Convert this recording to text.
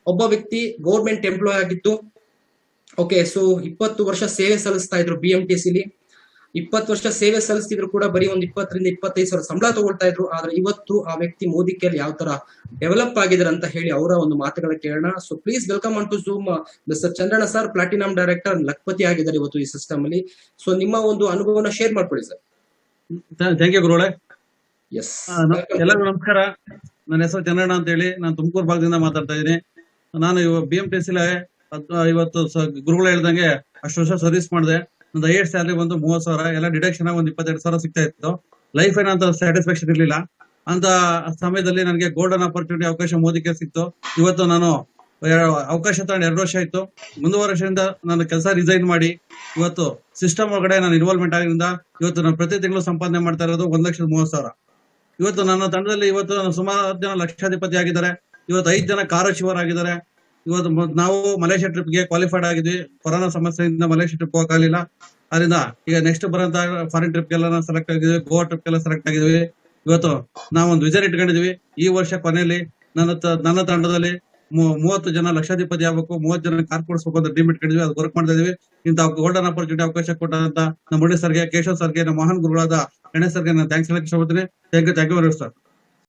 ಒಬ್ಬ ವ್ಯಕ್ತಿ government employee ಆಗಿತ್ತು. ಓಕೆ, ಸೊ 20 ವರ್ಷ ಸೇವೆ ಸಲ್ಲಿಸ್ತಾ ಇದ್ರು BMTCಲಿ. 20 ವರ್ಷ ಸೇವೆ ಸಲ್ಲಿಸ್ತಿದ್ರು ಕೂಡ ಬರೀ ಒಂದು 20 ರಿಂದ 25 ಸಾವಿರ ಸಂಬಳ ತಗೊಳ್ತಾ ಇದ್ರು. ಆದ್ರೆ ಇವತ್ತು ಆ ವ್ಯಕ್ತಿ ಮೋದಿ ಕೇಳಿ ಯಾವ ತರ ಡೆವಲಪ್ ಆಗಿದ್ದಾರೆ ಅಂತ ಹೇಳಿ ಅವರ ಒಂದು ಮಾತುಗಳ ಕೇಳೋಣ. So please welcome on to zoom mister Chandranna sir, platinum director, ಲಖಪತಿ ಆಗಿದ್ದಾರೆ ಇವತ್ತು ಈ ಸಿಸ್ಟಮ್ ಅಲ್ಲಿ. ಸೊ ನಿಮ್ಮ ಒಂದು ಅನುಭವನ ಶೇರ್ ಮಾಡ್ಕೊಳ್ಳಿ ಸರ್. ಥ್ಯಾಂಕ್ ಯು ಗುರುಗಳೇ. ಎಸ್, ಎಲ್ಲರಿಗೂ ನಮಸ್ಕಾರ. ನನ್ನ ಹೆಸರು ಚಂದ್ರಣ್ಣ ಅಂತ ಹೇಳಿ, ನಾನು ತುಮಕೂರು ಭಾಗದಿಂದ ಮಾತಾಡ್ತಾ ಇದ್ದೀನಿ. ನಾನು BMTC ಇವತ್ತು ಗುರುಗಳು ಹೇಳ್ದಂಗೆ ಅಷ್ಟು ವರ್ಷ ಸರ್ವಿಸ್ ಮಾಡಿದೆ. ಒಂದು ಹೈಯೆಸ್ಟ್ ಸ್ಯಾಲರಿ ಬಂದು 30,000, ಎಲ್ಲ ಡಿಡಕ್ಷನ್ ಒಂದು 22,000 ಸಿಗ್ತಾ ಇತ್ತು. ಲೈಫ್ ಏನಂತ ಸ್ಯಾಟಿಸ್ಫ್ಯಾಕ್ಷನ್ ಇರ್ಲಿಲ್ಲ. ಅಂತ ಸಮಯದಲ್ಲಿ ನನಗೆ ಗೋಲ್ಡನ್ ಆಪರ್ಚುನಿಟಿ ಅವಕಾಶ ಮೋದಿಗೆ ಸಿಕ್ತು. ಇವತ್ತು ನಾನು ಅವಕಾಶ ತಗೊಂಡು 2 ವರ್ಷ ಆಯ್ತು. ಮುಂದುವರೆ ವರ್ಷದಿಂದ ನಾನು ಕೆಲಸ ರಿಸೈನ್ ಮಾಡಿ ಇವತ್ತು ಸಿಸ್ಟಮ್ ಒಳಗಡೆ ನಾನು ಇನ್ವಾಲ್ವ್ಮೆಂಟ್ ಆಗಿದ್ದರಿಂದ ಇವತ್ತು ನಾನು ಪ್ರತಿ ತಿಂಗಳು ಸಂಪಾದನೆ ಮಾಡ್ತಾ ಇರೋದು 1,30,000. ಇವತ್ತು ನನ್ನ ತಂಡದಲ್ಲಿ ಇವತ್ತು ಸುಮಾರು ಜನ ಲಕ್ಷಾಧಿಪತಿ ಆಗಿದ್ದಾರೆ. ಇವತ್ತು 5 ಜನ ಕಾರ್ಯಶಿವರಾಗಿದ್ದಾರೆ. ಇವತ್ತು ನಾವು ಮಲೇಷ್ಯಾ ಟ್ರಿಪ್ಗೆ ಕ್ವಾಲಿಫೈಡ್ ಆಗಿದ್ವಿ. ಕೊರೋನಾ ಸಮಸ್ಯೆಯಿಂದ ಮಲೇಷ್ಯಾ ಟ್ರಿಪ್ ಹೋಗಕ್ಕಾಗಲಿಲ್ಲ. ಅದರಿಂದ ಈಗ ನೆಕ್ಸ್ಟ್ ಬರೋಂತ ಫಾರಿನ್ ಟ್ರಿಪ್ಗೆಲ್ಲ ಸೆಲೆಕ್ಟ್ ಆಗಿದ್ವಿ, ಗೋವಾ ಟ್ರಿಪ್ಗೆಲ್ಲ ಸೆಲೆಕ್ಟ್ ಆಗಿದ್ವಿ. ಇವತ್ತು ನಾವೊಂದು ವಿಷನ್ ಇಟ್ಕೊಂಡಿದ್ವಿ, ಈ ವರ್ಷ ಕೊನೆಯಲ್ಲಿ ನನ್ನ ತಂಡದಲ್ಲಿ 30 ಜನ ಲಕ್ಷಾಧಿಪತಿ ಆಗ್ಬೇಕು, 30 ಜನ ಕಾರ್ ಕೊಡಿಸ್ಬೇಕು ಅಂತ ಟೀಮ್ ಇಟ್ಕೊಂಡಿದ್ವಿ. ಅದು ವರ್ಕ್ ಮಾಡ್ತಾ ಇದೀವಿ. ಇಂತ ಗೋಲ್ಡನ್ ಆಪರ್ಚುನಿಟಿ ಅವಕಾಶ ಕೊಟ್ಟಂತ ನಮ್ಮ ಮುರಳಿ ಸರ್ಗೆ, ಕೇಶವ್ ಸರ್ಗೆ, ನಮ್ಮ ಮಹಾನ್ ಗುರುಗಳಾದ ಗಣೇಶ್ ಸರ್ಗೆ ನಾನು ಥ್ಯಾಂಕ್ಸ್ ಹೇಳಕ್ ಇಷ್ಟಪಡ್ತೀನಿ. Thank you very much sir.